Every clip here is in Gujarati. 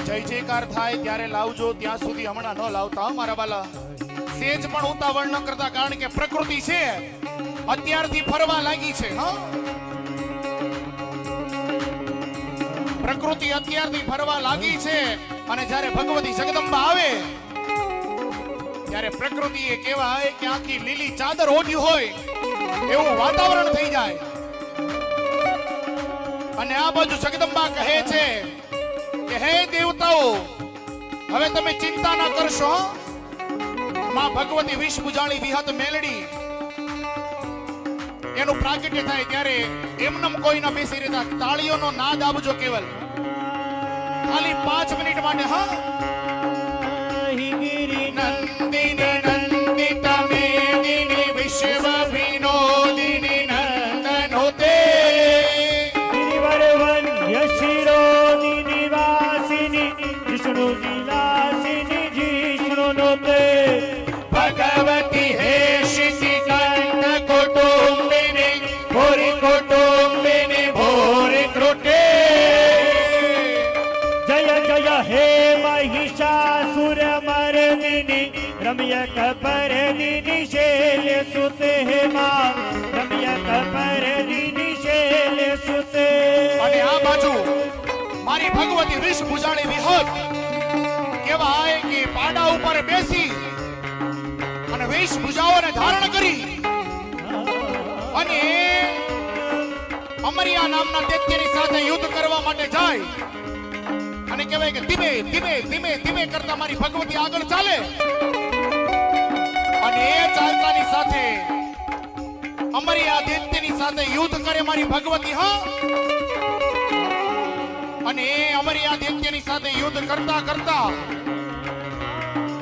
જય જયકાર થાય ત્યારે લાવજો, ત્યાં સુધી હમણાં ન લાવતા મારા બાલા. સેજ પણ ઉતાવળ ન કરતા, કારણ કે પ્રકૃતિ છે અત્યારથી ફરવા લાગી છે. હા, પ્રકૃતિ અત્યારથી ફરવા લાગી છે અને જ્યારે ભગવતી જગદંબા આવે ત્યારે પ્રકૃતિએ કહેવાય કે આખી લીલી ચાદર ઓઢી હોય એવું વાતાવરણ થઈ જાય. અને આ બાજુ જગદંબા કહે છે કે હે દેવતાઓ, હવે તમે ચિંતા ના કરશો. માં ભગવતી વિષ બુજાળી વિહત મેલડી એનું પ્રાગટ્ય થાય ત્યારે એમનેમ કોઈ ના બેસી રહેતા, તાળીઓનો નાદ આપજો કેવલ ખાલી 5 મિનિટ માટે. હા, નંદિની નંદિતા મેદિની વિશ્વ વિનોદિની નંદનોતે ગિરિવરવન યશિરોની નિવાસિની વિષ્ણુ વિલાસિની જીષ્ણુનોતે ભગવતી હે શિશી કંઠ કુટુંબિની ભોરી કુટુંબિની ભોરી કૃટે. જય જય હે महिषासुरमर्दिनी रम्य कपर्दिनी शैलसुते हे માં રમ્ય કપરદિની શૈલસુતે. અને આ બાજુ મારી ભગવતી વિષ ભુજાળી વિહત કહેવાય કે પાડા ઉપર બેસી અને વિષ ભુજાઓને ધારણ કરી અને અમરિયા નામના દૈત્યની સાથે યુદ્ધ કરવા માટે જાય. અને કહેવાય કે ધીમે ધીમે ધીમે ધીમે કરતા મારી ભગવતી આગળ ચાલે અને એ ચાલતાની સાથે અમરિયા દૈત્યની સાથે યુદ્ધ કરે મારી ભગવતી. હા, અને એ અમરિયા દૈત્યની સાથે યુદ્ધ કરતા કરતા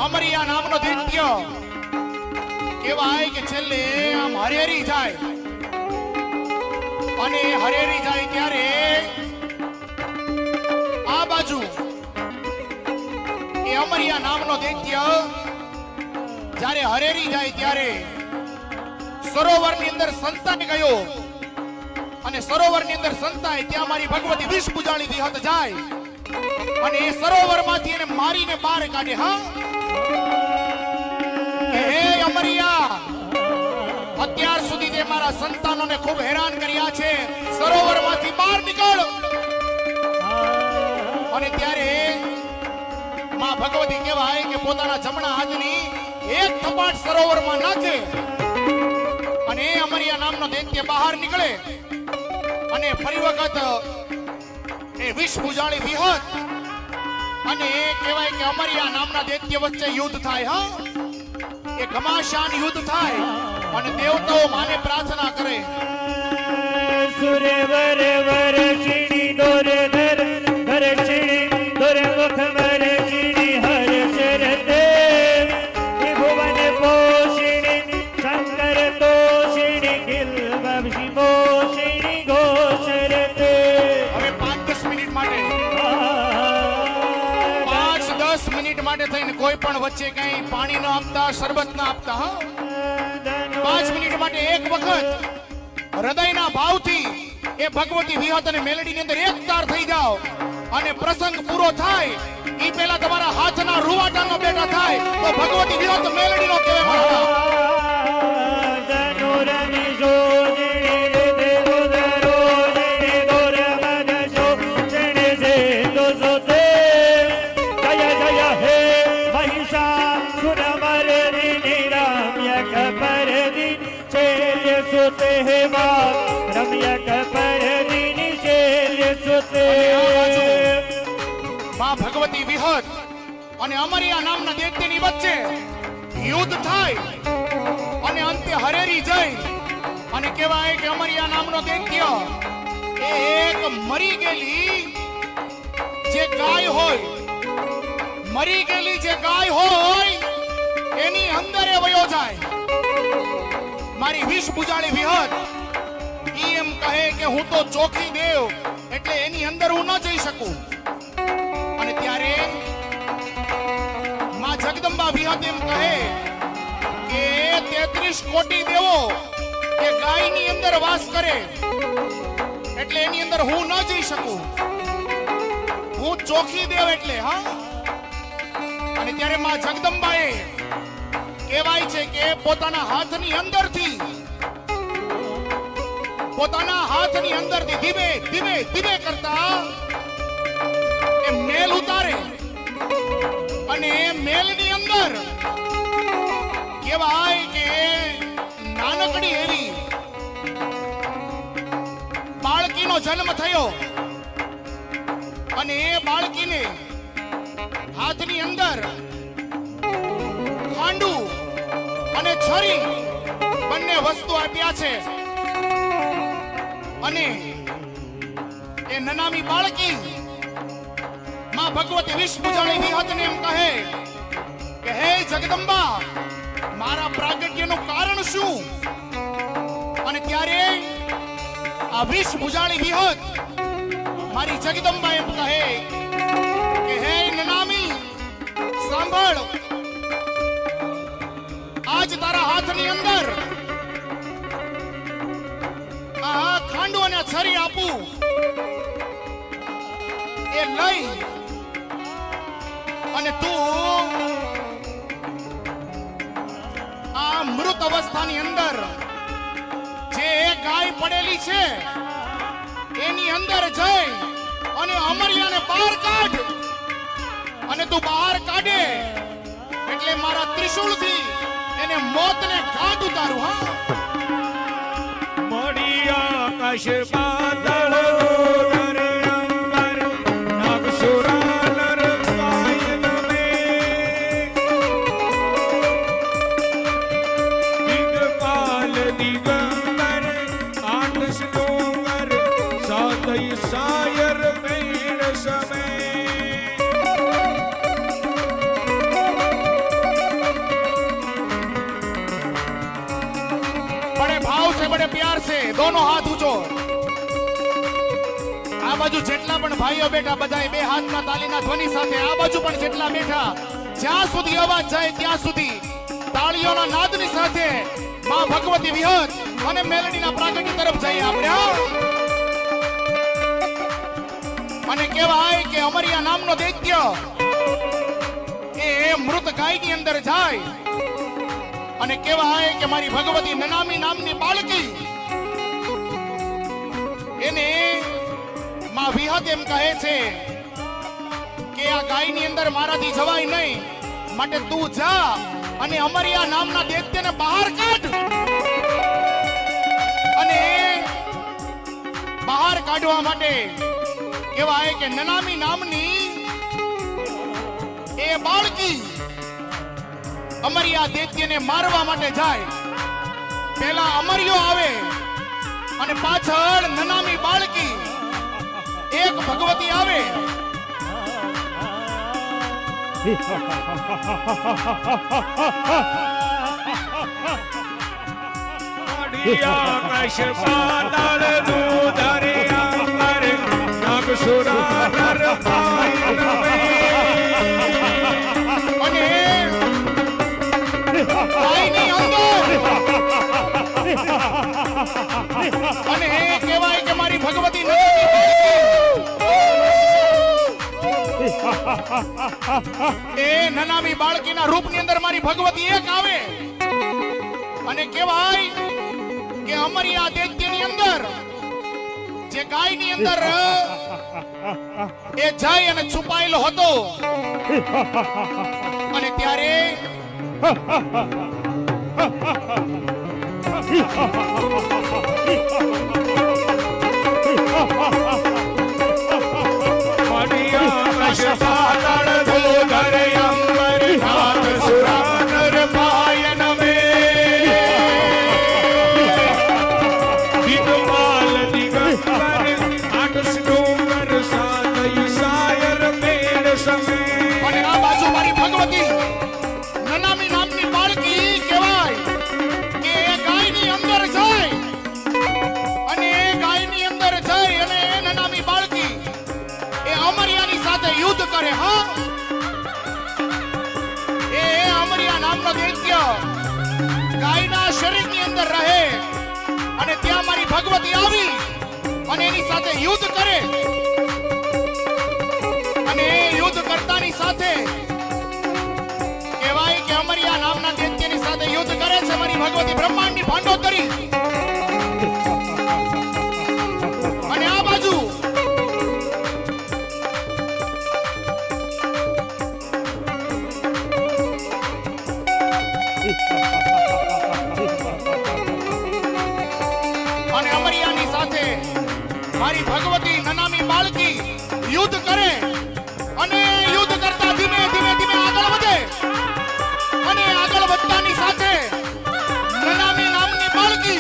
અમરિયા નામનો દૈત્ય કહેવાય કે છેલ્લે આમ હરેરી જાય. અને હરેરી જાય ત્યારે આ બાજુ એ અમરિયા નામનો દૈત્ય જ્યારે હરેરી જાય ત્યારે સરોવરની અંદર સંતાઈ ગયો અને સરોવરની અંદર સંતાય ત્યાં મારી ભગવતી વિષ બુજાળી વિહત જાય અને એ સરોવરમાંથી એને મારીને બહાર કાઢે. હા, હે અમરિયા, અત્યાર સુધી તે મારા સંતાનોને ખૂબ હેરાન કર્યા છે, સરોવરમાંથી બહાર નીકળ. અને ત્યારે માં ભગવતી કહેવાય કે પોતાના જમણા હાથની એક થપાટ સરોવરમાં નાખે અને એ અમરિયા નામનો દૈત્ય બહાર નીકળે અને ફરી વખત એ વિષ બુજાળી વિહત અને એ કહેવાય કે અમરિયા નામના દૈત્ય વચ્ચે યુદ્ધ થાય. હા, એ ઘમાસાન યુદ્ધ થાય અને દેવતાઓ માને પ્રાર્થના કરે. સુરવર વરસિણી દોરધર વરસિણી દોરમુખ વરસિણી હર શરતે ભુવન પોષિણી શંકર તોષિણી ગિલવંશી મોષિણી ગોશરતે. હવે 5-10 મિનિટ માટે 5-10 મિનિટ માટે થઈને કોઈ પણ વચ્ચે કઈ પાણી ન આપતા, શરબત ન આપતા. હા, 5 મિનિટ માટે એક વખત હૃદયના ભાવથી એ ભગવતી વિહત અને મેલડીની અંદર એક તાર થઈ જાઓ અને પ્રસંગ પૂરો થાય ઈ પહેલા તમારા હાથના રૂવાટાનો બેટા થાય તો ભગવતી વિહત મેલડીનો કહેવાય. ધનુરની જોજણી દેવોદરોજણી દોરમગશો જણે જેતો સોતે. જય જય હે महिषासुरमर्दिनी रम्य कपर्दिनी शैलसुते हे માં રમ્ય કપરદિની શૈલસુતે. માં ભગવતી વિહત અને અમરિયા નામના દૈત્યની વચ્ચે યુદ્ધ થાય અને અંતે હરેરી જઈ અને કહેવાય કે અમરિયા નામનો દૈત્ય એ એક મરી ગયેલી જે ગાય હોય, મરી ગયેલી જે ગાય હોય એની અંદર એ વયો જાય. મારી વિષ બુજાળી વિહત ઈ એમ કહે કે હું તો ચોખી દેવ એટલે એની અંદર હું ન જઈ શકું. અને ત્યારે માં જગદંબા વિહત એમ કહે કે 33 કોટી દેવો એ ગાયની અંદર વાસ કરે એટલે એની અંદર હું ન જઈ શકું. હું ચોખી દેવ એટલે હા. અને ત્યારે માં જગદંબાએ કહેવાય છે કે પોતાના હાથની અંદરથી ધીમે ધીમે ધીમે કરતા એ મેલ ઉતારે અને મેલની અંદર કહેવાય કે નાનકડી એવી બાળકીનો જન્મ થયો. અને એ બાળકીને હાથની અંદર ખાંડુ અને છરી બંને વસ્તુ આપ્યા છે. અને એ નનામી બાળકી માં ભગવતી વિષ ભુજાળી વિહતને એમ કહે કે હે જગદંબા, મારા પ્રાગટ્યનું કારણ શું? અને ત્યારે આ વિષ ભુજાળી વિહત મારી જગદંબા એમ કહે કે હે નનામી, સાંભળ, આજ તારા હાથની અંદર આ ખાંડુ અને છરી આપું, એ લઈ અને તું આ મૃત અવસ્થાની અંદર જે ગાય પડેલી છે એની અંદર જઈ અને અમરિયાને બહાર કાઢ. અને તું બહાર કાઢે એટલે મારા ત્રિશૂળથી એને મોતને ઘાટ ઉતારું. હા, આકાશ બાદળ ઉધરે અંબર, નાગસુરા નર પાયન મેં. દિગપાલ દિગંબર, આઠ સ્લોંગર, સાતય સાયર મેણ સમે. बड़े भाव से बड़े प्यार से दोनों हाथ ऊंचो. આ બાજુ જેટલા પણ ભાઈઓ બેઠા બધાએ બે હાથના તાલીના ધ્વનિ સાથે આ બાજુ પણ જેટલા બેઠા, જ્યાં સુધી અવાજ જાય ત્યાં સુધી તાળીઓના નાદની સાથે માં ભગવતી વિહત અને મેલડીના પ્રાગટ્ય તરફ જઈએ આપણે. અને કહેવાય કે અમરિયા નામનો દૈત્ય એ મૃત ગાયની અંદર જાય અને કહેવાય કે મારી ભગવતી નનામી નામની બાળકી એને માં વિહત એમ કહે છે કે આ ગાયની અંદર મારાથી જવાય નહીં, માટે તું જા અને અમરિયા નામના દૈત્યને બહાર કાઢ. અને બહાર કાઢવા માટે કહેવાય કે નનામી નામની એ બાળકી અમરિયા દૈત્યને મારવા માટે જાય. પહેલા અમરિયો આવે અને પાછળ નનામી બાળકી એક ભગવતી આવે. આકાશ બાદળ ઉધરે અંબર, નાગસુરા નર પાયન મેં. અને ગાયની અંદર અને કહેવાય કે મારી ભગવતી એ નનામી બાળકીના રૂપની અંદર મારી ભગવતી એક આવે અને કહેવાય કે અમરિયા દૈત્યની અંદર જે ગાયની અંદર એ જાય અને છુપાયેલો હતો. અને ત્યારે આકાશ બાદળ ઉધરે અંબર, નાગસુરા નર પાયન મેં. દિગપાલ દિગંબર, આઠ સ્લોંગર, સાતય સાયર મેણ સમે. અને આ બાજુ મારી ભગવતી નનામી નામની બાળકી કહેવાય કે એ ગાયની અંદર જાય અને એ ગાયની અંદર જઈ અને એ નનામી બાળકી એ અમરિયાની સાથે યુદ્ધ કરે. હા, એ અમરિયા નામનો દૈત્ય ગાયના શરીરની અંદર રહે અને ત્યાં મારી ભગવતી આવી અને એની સાથે યુદ્ધ કરે અને એ યુદ્ધ કરતાની સાથે કહેવાય કે અમરિયા નામના દૈત્યની સાથે યુદ્ધ કરે છે મારી ભગવતી બ્રહ્માંડની ભાંડોતરી. અને આ બાજુ અને અમરિયાની સાથે મારી ભગવતી નનામી બાળકી યુદ્ધ કરે અને યુદ્ધ કરતા ધીમે ધીમે ધીમે આગળ વધે અને આગળ વધતાની સાથે નનામી નામની બાળકી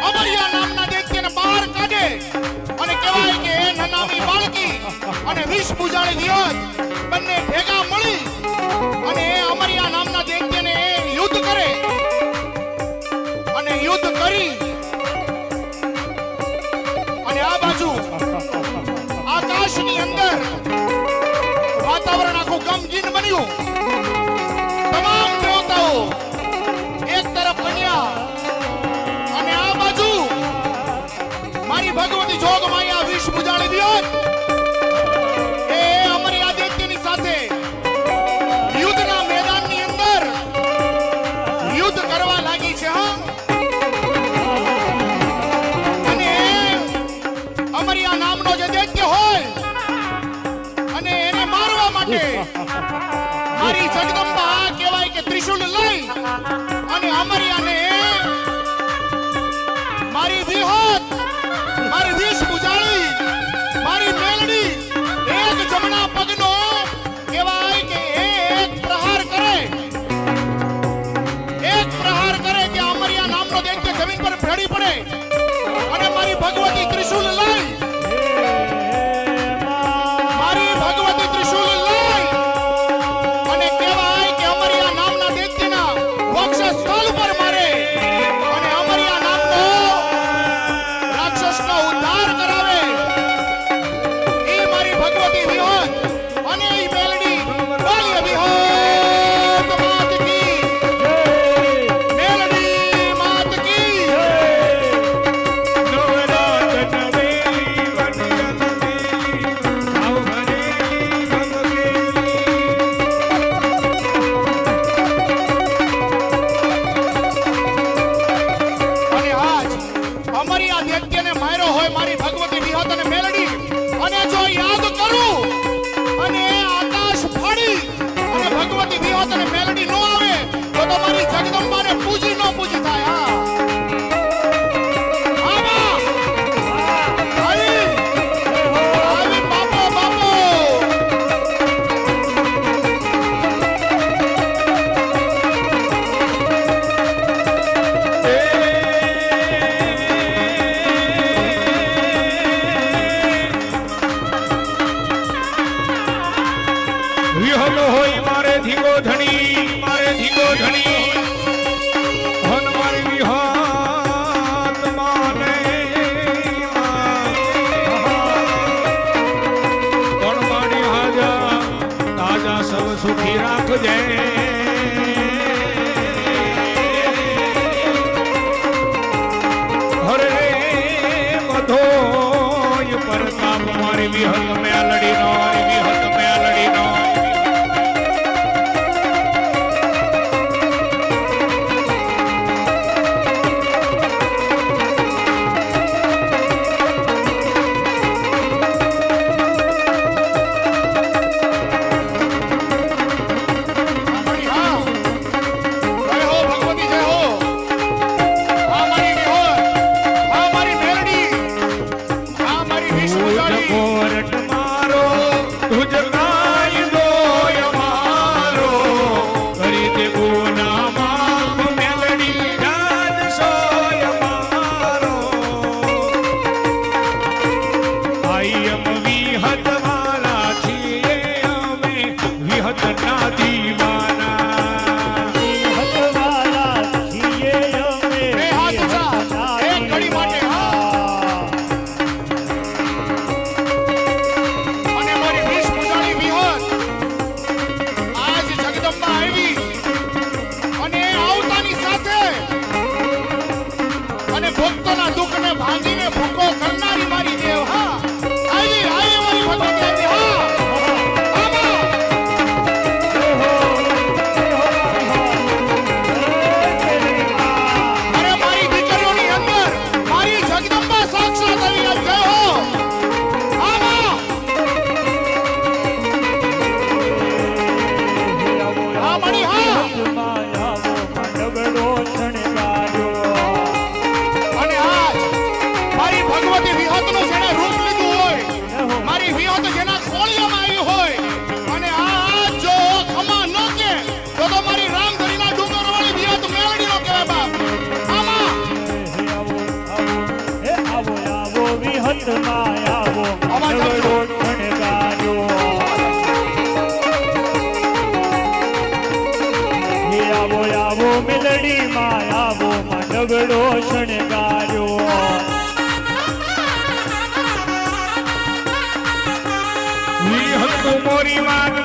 અમરિયા નામના દૈત્યને બહાર કાઢે અને કહેવાય કે એ નનામી બાળકી અને વિષ બુજાળી વિયોત બંને ભેગા મળી અને એ અમરિયા નામના દૈત્યને યુદ્ધ કરે અને યુદ્ધ કરી અને આ બાજુ આકાશની અંદર વાતાવરણ આખું ગમગીન બન્યું. તમામ દેવતાઓ એક તરફ બન્યા અને આ બાજુ મારી ભગવતી જોગ માયા વિષ બુજાળી વિયોત એ અમરિયા દૈત્યની સાથે યુદ્ધના મેદાનની અંદર યુદ્ધ કરવા લાગી છે. હા, અને અમરિયા નામનો જે દૈત્ય હોય અને એને મારવા માટે મારી જગદંબા કહેવાય કે ત્રિશૂલ લઈ અને અમરિયાને મારી વિહત મારી વિષ બુજાળી મારી મેલડી એક જમણા પગનો કહેવાય કે એક પ્રહાર કરે કે અમરિયા નામનો દૈત્ય જમીન પર ફેડી પડે અને મારી ભગવતી ત્રિશૂલ લઈ મારી ભગવતી ત્રિશૂલ લઈ અને કહેવાય કે અમરિયા નામના દૈત્યના વક્ષસ્થળ પર મારે અને અમરિયા નામનો રાક્ષસનો ઉદ્ધાર કરાવે. એ મારી ભગવતી વિહોત અને એ મેલડી બોલીએ વિહોત માત કી મેલડી માત કી. નવરાત નવેલી વનજલ મેલી આવ ભરેલી અને આજ અમરિયા દૈત્યને માર્યો હોય મારી ભગવતી વિહત અને મેલડી અને જો યાદ કરું અને આકાશ ફાડી અને ભગવતી વિહત અને મેલડી નો આવે તો મારી જગદંબાને પૂજી નો પૂજી થાય. હા આવી બાપો બાપો વિહલ હોય મારે ધીગો ધણી મારે ધીગો ધણી હન મારી વિહાત માને કોણ મારી હાજા તાજા સૌ સુખી રાખજે. હરે બધોય પરતાપ મારી વિહલ મેલડી નો વિહત મેલડી નો અમારી હા જય હો ભગવતી જય હો. હા મારી વિહોત હા મારી મેલડી હા મારી વિષ બુજાળી કોરટ મારો તુજ કાયદો મારો કરી દે ગુના માફ મેલડી જાજ સોય મારો આયમ વિહત વાલા છીએ અમે વિહત ના દીવાના બે હાથ ઊંચા એક ઘડી માટે. હા અને મારી વિષ બુજાળી વિહોત આજ જગદંબા આવી અને આવતાની સાથે અને ભક્તો મેલડી માં આવો માંડવડો શણગાર્યો વિહત મોરી વાત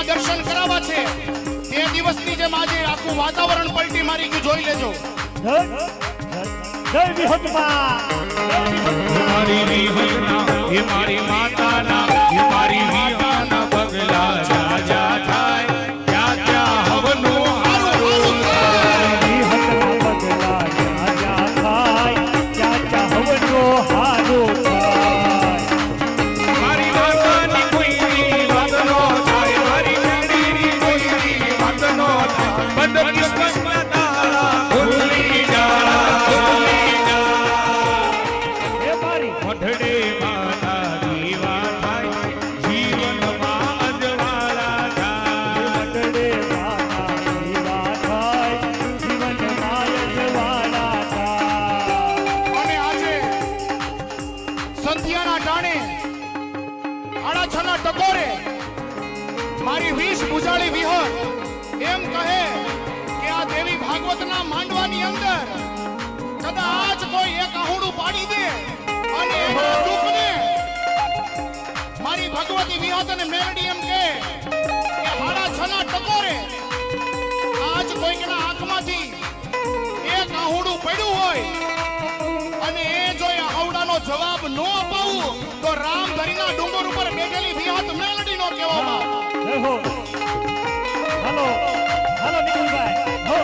દર્શન કરાવવા છે તે દિવસની જેમ આજે આખું વાતાવરણ પલટી મારી ગયું જોઈ લેજો જય વિહતમાં મારી વિહતના એ મારી માતાના એ મારી વિહાના પગલા જા જા થાય ક્યાં ક્યાં હવનો હારો વિહતના પગલા જા જા થાય ક્યાં ક્યાં હવનો હારો થાય મારી માતાની કોઈ વાત નો થાય મારી મેળીની કોઈ વાત નો થાય બંધ કિસ્મતના તારા ભૂલી જા હે મારી મઢડે માતા દીવા થાય જીવનમાં અજવાળા થાય મઢડે માતા દીવા થાય જીવનમાં અજવાળા થાય અને આજે સંધ્યાના ટાણે 6:30 ટકોરે મારી 20 ભુજાળી વિહર એમ કહે કે આ દેવી ભાગવતના માંડવાની અંદર કદાચ કોઈ એક આહુડું પાડી દે અને એના દુઃખને મારી ભગવતી વિહત અને મેલડી એમ કહે કે 6:30 ટકોરે આજ કોઈકના આંખમાંથી એક આહુડું પડ્યું હોય અને એ જો એ આહુડાનો જવાબ ન અપાવું તો રામધરીના ડુંગર ઉપર બેઠેલી વિહત મેલડી નો કહેવામાં જય હો હાલો હાલો નિકુલભાઈ હો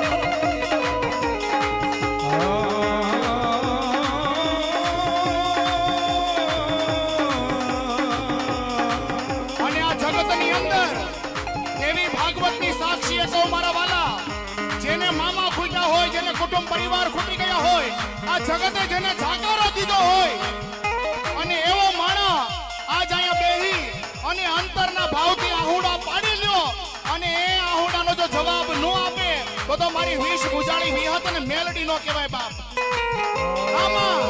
અને આ જગતની અંદર દેવી ભાગવતની સાક્ષીએ કહો મારા વાલા જેને મામા ખૂટ્યા હોય જેને કુટુંબ પરિવાર ખૂટી ગયા હોય આ જગતે જેને જાકારો દીધો હોય અને એવો માણા આજ અહીંયા બેહી અને અંતરના ભાવથી આહુડા પાડી લ્યો અને એ આહુડાનો જો જવાબ ન આપે તો મારી 20 ભુજાળી વિહત અને મેલડી નો કહેવાય બાપ આમાં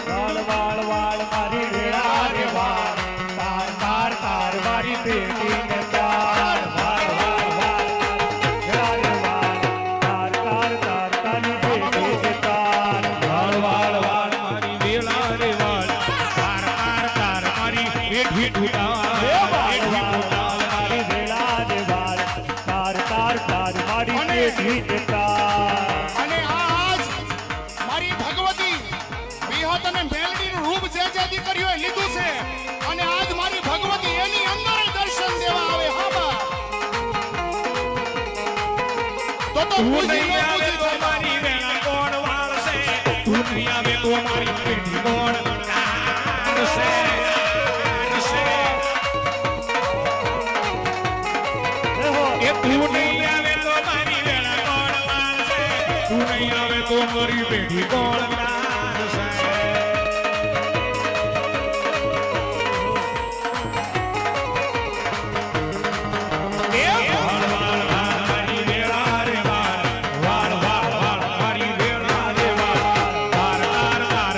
વાળ વાળ વાળ મારી વેળા રે વાળ તાર તાર તાર મારી પેટીને તાર વાળ વાળ વાળ વેળા રે વાળ તાર તાર તાર તારી પેટીને તાર વાળ વાળ વાળ મારી વેલા રે વાળ તાર તાર તાર મારી પેઠી ઢૂંઢા વાળ વાળ વાળ મારી વેળા રે વાળ તાર તાર તાર મારી પેટીને તાર અને આજ મારી ભગવતી વિહત અને મેલડીનું રૂપ જે જે દીકરીઓએ લીધું છે અને આજ મારી ભગવતી એની અંદર દર્શન દેવા આવે હા બા તો તું પૂજી નહીં આવે તો મારી વેલા કોણ વાળશે તું નહીં આવે તો મારી પેઠી કોણ કાઢશે જય હો એ તું નહીં આવે તો મારી વેલા કોણ વાળશે તું નહીં આવે તો મારી પેઠી કોણ કાઢશે એ વાળ વાળ વાળ મારી વેલા રે વાળ વાળ વાળ વાળ મારી વેલા રે વાળ તાર તાર તાર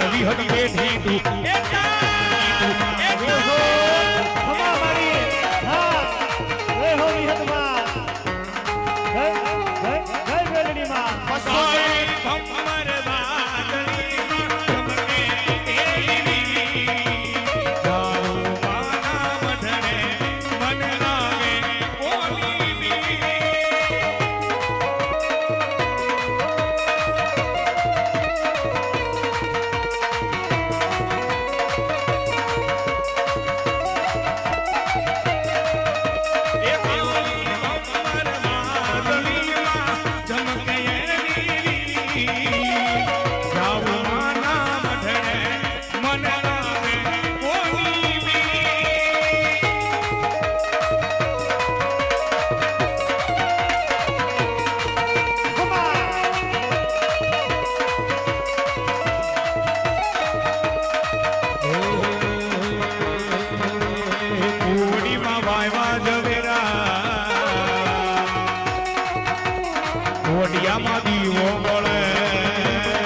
વડિયામાં દીવો બળે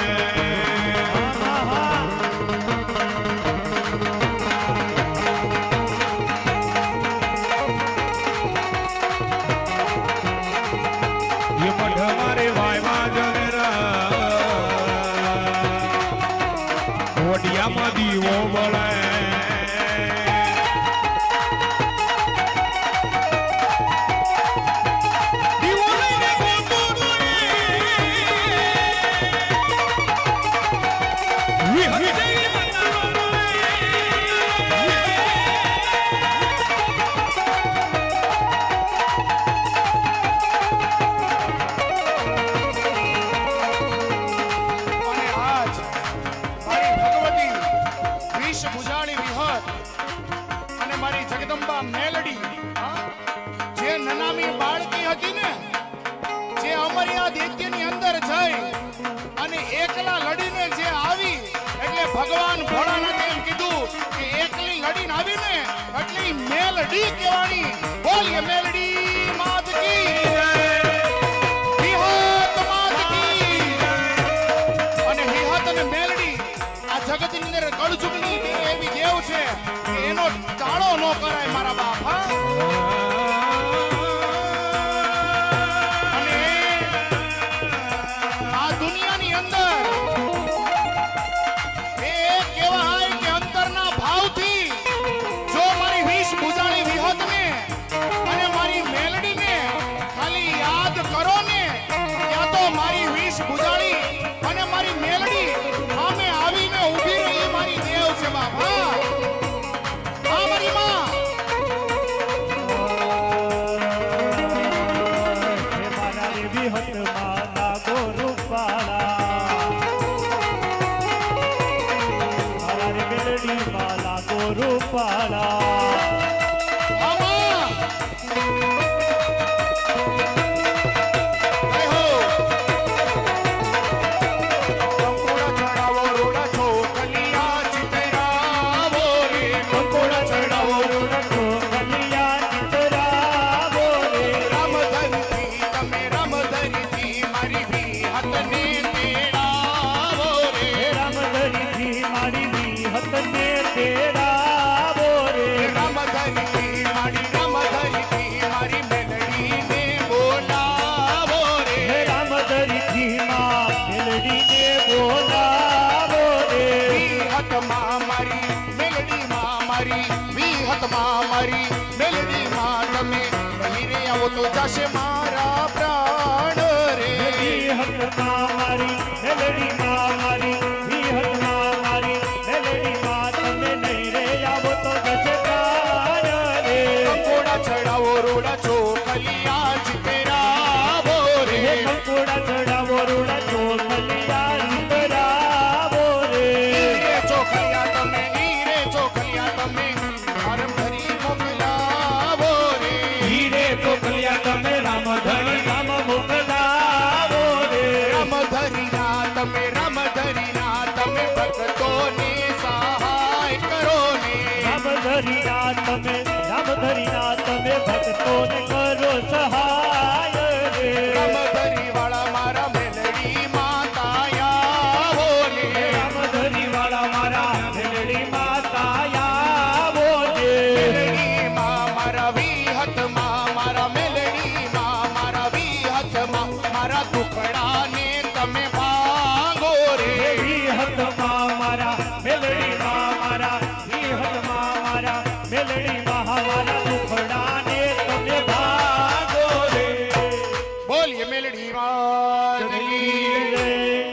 એ મઢ મારે વાયમાં જનેરા વડિયામાં દીવો બળે દીવો લઈને ગોતો દોડે. વિહરી મનાવો અને આજ મારી ભગવતી વિષ ભુજાળી વિહત અને મારી જગદંબા મેલડી હા, જે નનામી બાળકી હતી ને, જે અમર્યા દૈત્યની અંદર જઈ અને એકલા લડીને જે આવી, એટલે ભગવાન ભોળાનાથે એમ કીધું કે એકલી લડીને આવી ને એટલે ઈ મેલડી કહેવાની. બોલીએ મેલડી માત કી વિહત માત કી. અને વિહત અને મેલડી આ જગતની અંદર કળજુગની બે એવી દેવ છે કે એનો ટાળો ન કરાય મારા બાપ. હા? અને આ દુનિયાની અંદર એ કહેવાય કે અંતરના ભાવથી જો મારી વિષ ભુજાળી વિહતને અને મારી મેલડીને ખાલી યાદ કરો ને, ત્યાં તો મારી વિષ ભુજાળી અને મારી મેલડી સામે આવીને ઊભી રહી. એ મારી દેવ છે બાપ. હા, હા મારી માં. હે મારા રે વિહત માતા ગોરુપાળા, મારા રે મેલડી માલા ગોરુપાળા. હા માં. જય હો. કંકોડા ચડાવો રોડા છોકલિયા ચિતરાવો રે. કંકોડા ચડાવો રખો કલિયા ચિતરાવો રે. રામધનથી તમે રામધનથી મારી વિહતને તેડાવો રે. હે રામધરીથી મારી વિહતને તેડાવો રે. રામધનથી મારી મેલડીને બોલાવો રે. હે રામધરીથી માં મેલડીને બોલાવો રે. વિહતમાં મારી મેલડીમાં મારી વિહતમાં મારી મેલડીમાં તમે અહીં રે આવો તો જશે મારા પ્રાણ રે. વિહતમાં મારી મેલડીમાં મારી વિહતમાં મારી મેલડીમાં તમે નહીં રે આવો તો જશે પ્રાણ રે. કંકોડા ચડાવો રોડા ચોકલિયા ચિતરાવો રે. હે કંકોડા ચડાવો રોડા ચોકલિયા ચિતરાવો રે. હીરે ચોકલિયા તમે આરમ ભરી મોકલાવો રે. હીરે કોકલિયા તમે રામધણી રામ મોકલાવો રે. રામધરીના તમે ભક્તોને સહાય કરો ને. રામધરીના તમે ભક્તોને કરો સહાય રે. રામધરી વાળા મારા મેલડી માતા આવો ને. રામધરી વાળા મારા મેલડી માતા આવો રે. મેલડીમાં મારા વિહતમાં મારા મેલડીમાં મારા વિહતમાં મારા દુખડાને તમે ભાંગો રે. વિહતમાં મારા મેલડીમાં મારા વિહતમાં મારા મેલડીમાં મારા દુખડાને તમે ભાગો રે. બોલીએ મેલડી માત કી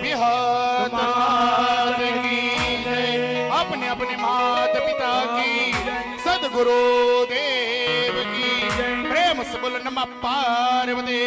વિહત માત કી જય. अपने अपने माता पिता की सदगुरु देव की प्रेम से बोलो नमः पार्वती